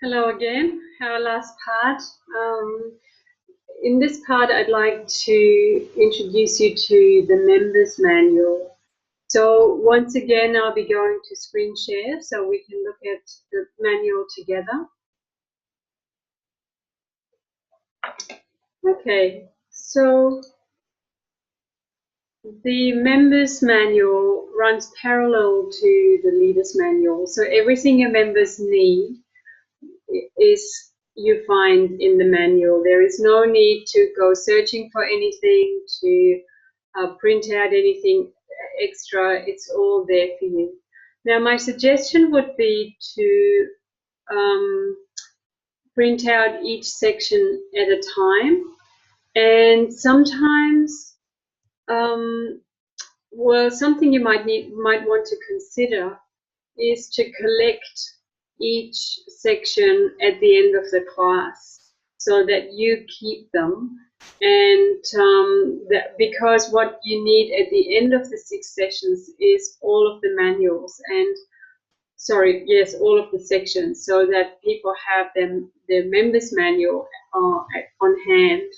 Hello again, our last part. In this part, I'd like to introduce you to the members manual. So once again, I'll be going to screen share so we can look at the manual together. Okay, so the members manual runs parallel to the leaders manual. So everything your members need is you find in the manual. There is no need to go searching for anything, to print out anything extra. It's all there for you. Now, my suggestion would be to print out each section at a time, and sometimes, well, something you might want to consider is to collect each section at the end of the class so that you keep them, and because what you need at the end of the 6 sessions is all of the manuals and all of the sections, so that people have their members manual on hand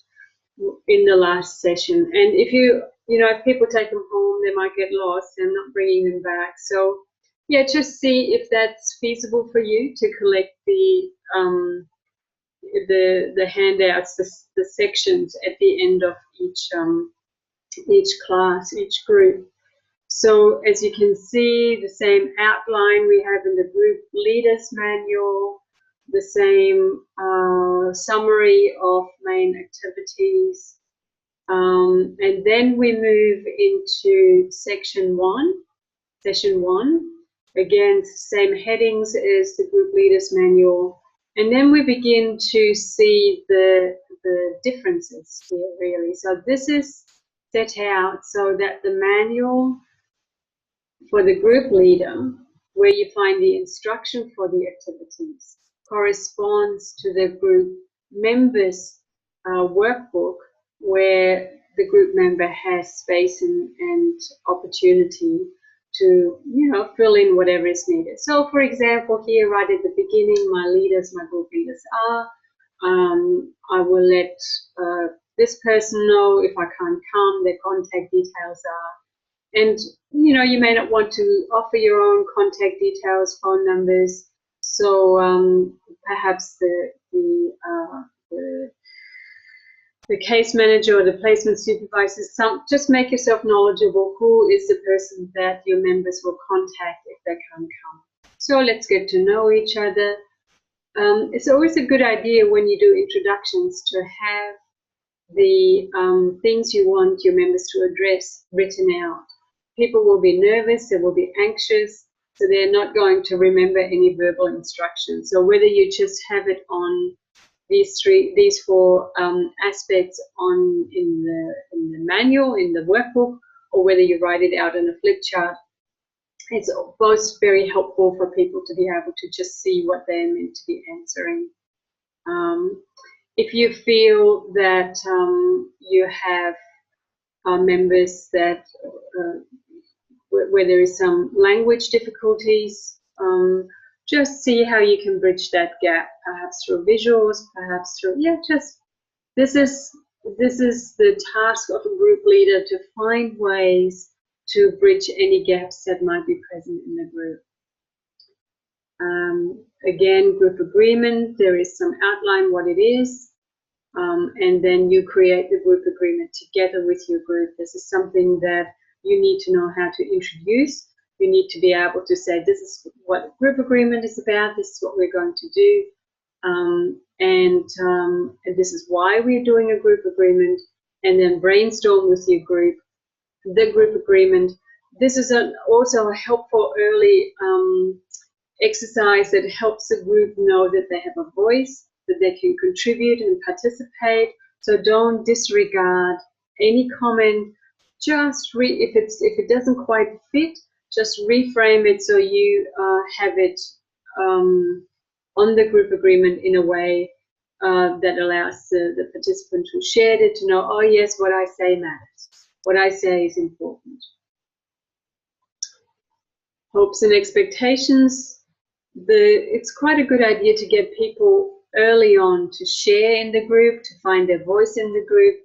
in the last session. And if if people take them home, they might get lost and not bringing them back. So yeah, just see if that's feasible for you to collect the handouts, the sections at the end of each class, each group. So as you can see, the same outline we have in the group leaders manual, the same summary of main activities, and then we move into session one. Again, same headings as the group leaders manual, and then we begin to see the differences here, really. So this is set out so that the manual for the group leader, where you find the instruction for the activities, corresponds to the group members workbook, where the group member has space and opportunity to fill in whatever is needed. So for example, here right at the beginning, my group leaders are, I will let this person know if I can't come, their contact details are. And you may not want to offer your own contact details, phone numbers. So perhaps the case manager or the placement supervisor, just make yourself knowledgeable. Who is the person that your members will contact if they can't come? So let's get to know each other. It's always a good idea when you do introductions to have the things you want your members to address written out. People will be nervous, they will be anxious, so they're not going to remember any verbal instructions. So whether you just have it on these four aspects in the manual, in the workbook, or whether you write it out on a flip chart, it's both very helpful for people to be able to just see what they're meant to be answering. If you feel that you have members that where there is some language difficulties, just see how you can bridge that gap, perhaps through visuals, perhaps through this is the task of a group leader, to find ways to bridge any gaps that might be present in the group. Again, group agreement, there is some outline what it is, and then you create the group agreement together with your group. This is something that you need to know how to introduce. You need to be able to say, this is what the group agreement is about, this is what we're going to do, and this is why we're doing a group agreement, and then brainstorm with your group the group agreement. This is also a helpful early exercise that helps the group know that they have a voice, that they can contribute and participate. So don't disregard any comment. Just if it doesn't quite fit, just reframe it so you have it on the group agreement in a way that allows the participant who shared it to know, oh yes, what I say matters. What I say is important. Hopes and expectations. it's quite a good idea to get people early on to share in the group, to find their voice in the group,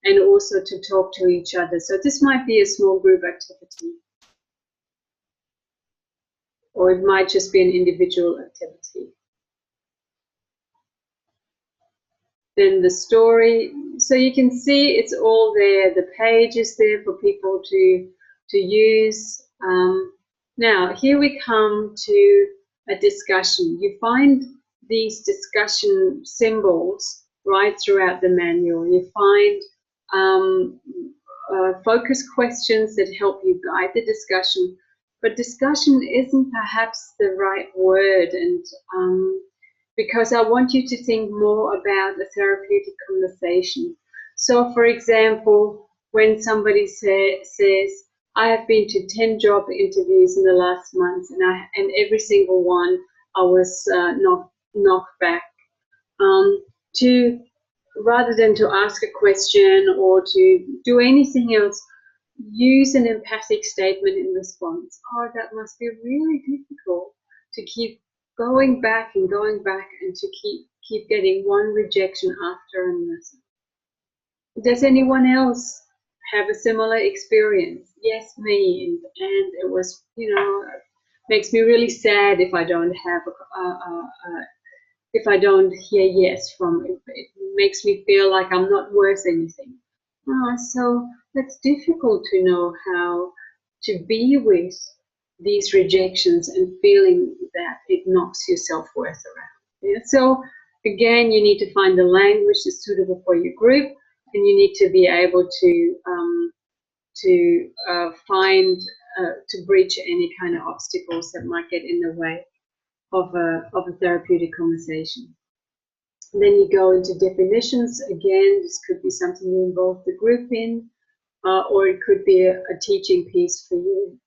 and also to talk to each other. So this might be a small group activity, or it might just be an individual activity. Then the story, so you can see it's all there. The page is there for people to use. Now here we come to a discussion. You find these discussion symbols right throughout the manual. You find focus questions that help you guide the discussion, but discussion isn't perhaps the right word, and because I want you to think more about a therapeutic conversation. So, for example, when somebody says, I have been to 10 job interviews in the last month, and every single one I was knocked back. Rather than to ask a question or to do anything else, use an empathic statement in response. Oh, that must be really difficult to keep going back and to keep getting one rejection after another. Does anyone else have a similar experience? Yes, me, and it was, makes me really sad if I don't have if I don't hear yes from it. It makes me feel like I'm not worth anything. So it's difficult to know how to be with these rejections and feeling that it knocks your self-worth around. Yeah? So again, you need to find the language that's suitable for your group, and you need to be able to bridge any kind of obstacles that might get in the way of a therapeutic conversation. And then you go into definitions. Again, this could be something you involve the group in, or it could be a teaching piece for you.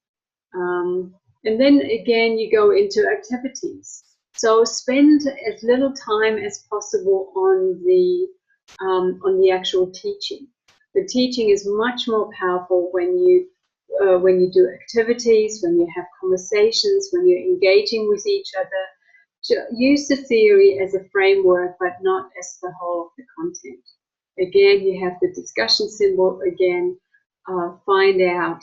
And then again, you go into activities. So spend as little time as possible on the actual teaching. The teaching is much more powerful when you do activities, when you have conversations, when you're engaging with each other. To use the theory as a framework, but not as the whole of the content. Again, you have the discussion symbol. Again, find out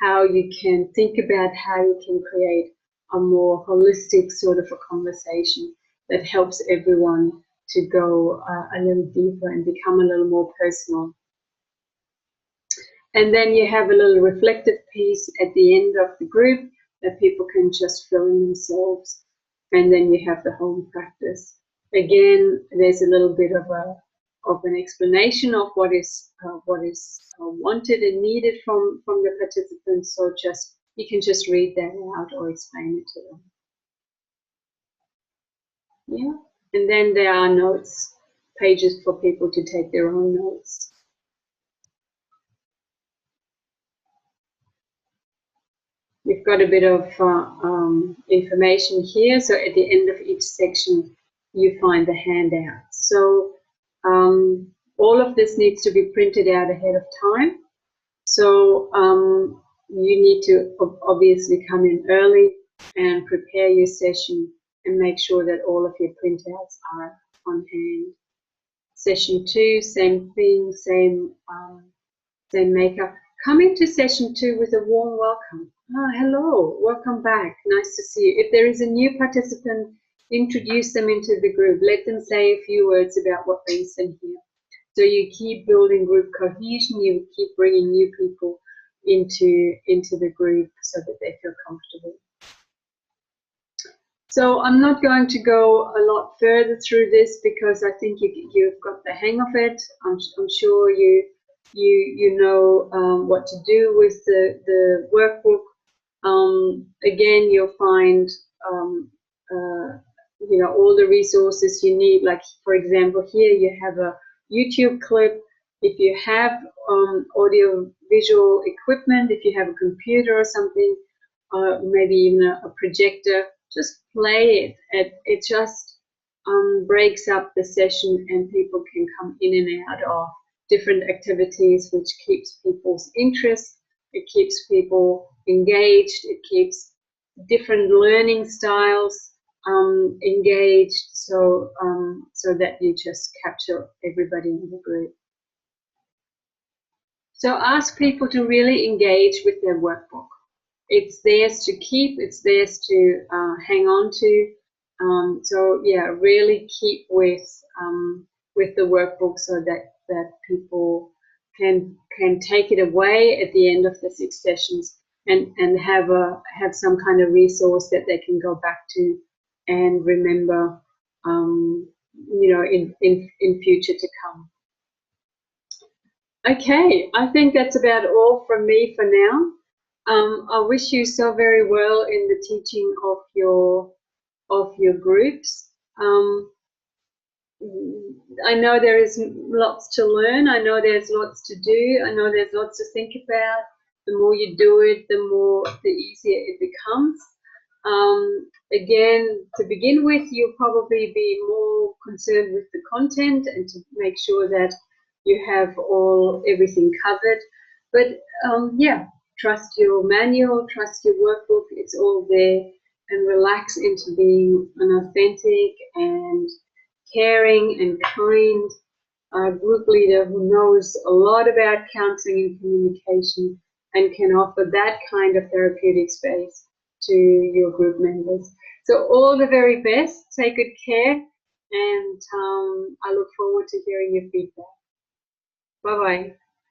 how you can think about how you can create a more holistic sort of a conversation that helps everyone to go a little deeper and become a little more personal. And then you have a little reflective piece at the end of the group that people can just fill in themselves. And then you have the home practice. Again, there's a little bit of an explanation of what is wanted and needed from the participants. So you can just read that out or explain it to them. Yeah, and then there are notes, pages for people to take their own notes. We've got a bit of information here. So at the end of each section, you find the handouts. So all of this needs to be printed out ahead of time. So you need to obviously come in early and prepare your session and make sure that all of your printouts are on hand. Session 2, same thing, same makeup. Coming to session 2 with a warm welcome. Hello, welcome back. Nice to see you. If there is a new participant, introduce them into the group. Let them say a few words about what brings them here. So you keep building group cohesion. You keep bringing new people into the group so that they feel comfortable. So I'm not going to go a lot further through this because I think you've got the hang of it. I'm sure you know what to do with the workbook. Again, you'll find all the resources you need. Like, for example, here you have a YouTube clip. If you have audio visual equipment, if you have a computer or something, maybe even a projector, just play it. It just breaks up the session and people can come in and out of different activities, which keeps people's interest, it keeps people engaged, it keeps different learning styles engaged, so that you just capture everybody in the group. So ask people to really engage with their workbook. It's theirs to keep, it's theirs to hang on to. So yeah, really keep with the workbook so that people can take it away at the end of the 6 sessions and have some kind of resource that they can go back to and remember, you know, in future to come. Okay, I think that's about all from me for now. I wish you so very well in the teaching of your groups. I know there is lots to learn. I know there's lots to do. I know there's lots to think about. The more you do it, the easier it becomes. Again, to begin with, you'll probably be more concerned with the content and to make sure that you have everything covered. But yeah, trust your manual, trust your workbook. It's all there, and relax into being an authentic and caring and kind group leader who knows a lot about counseling and communication and can offer that kind of therapeutic space to your group members. So all the very best. Take good care, and I look forward to hearing your feedback. Bye-bye.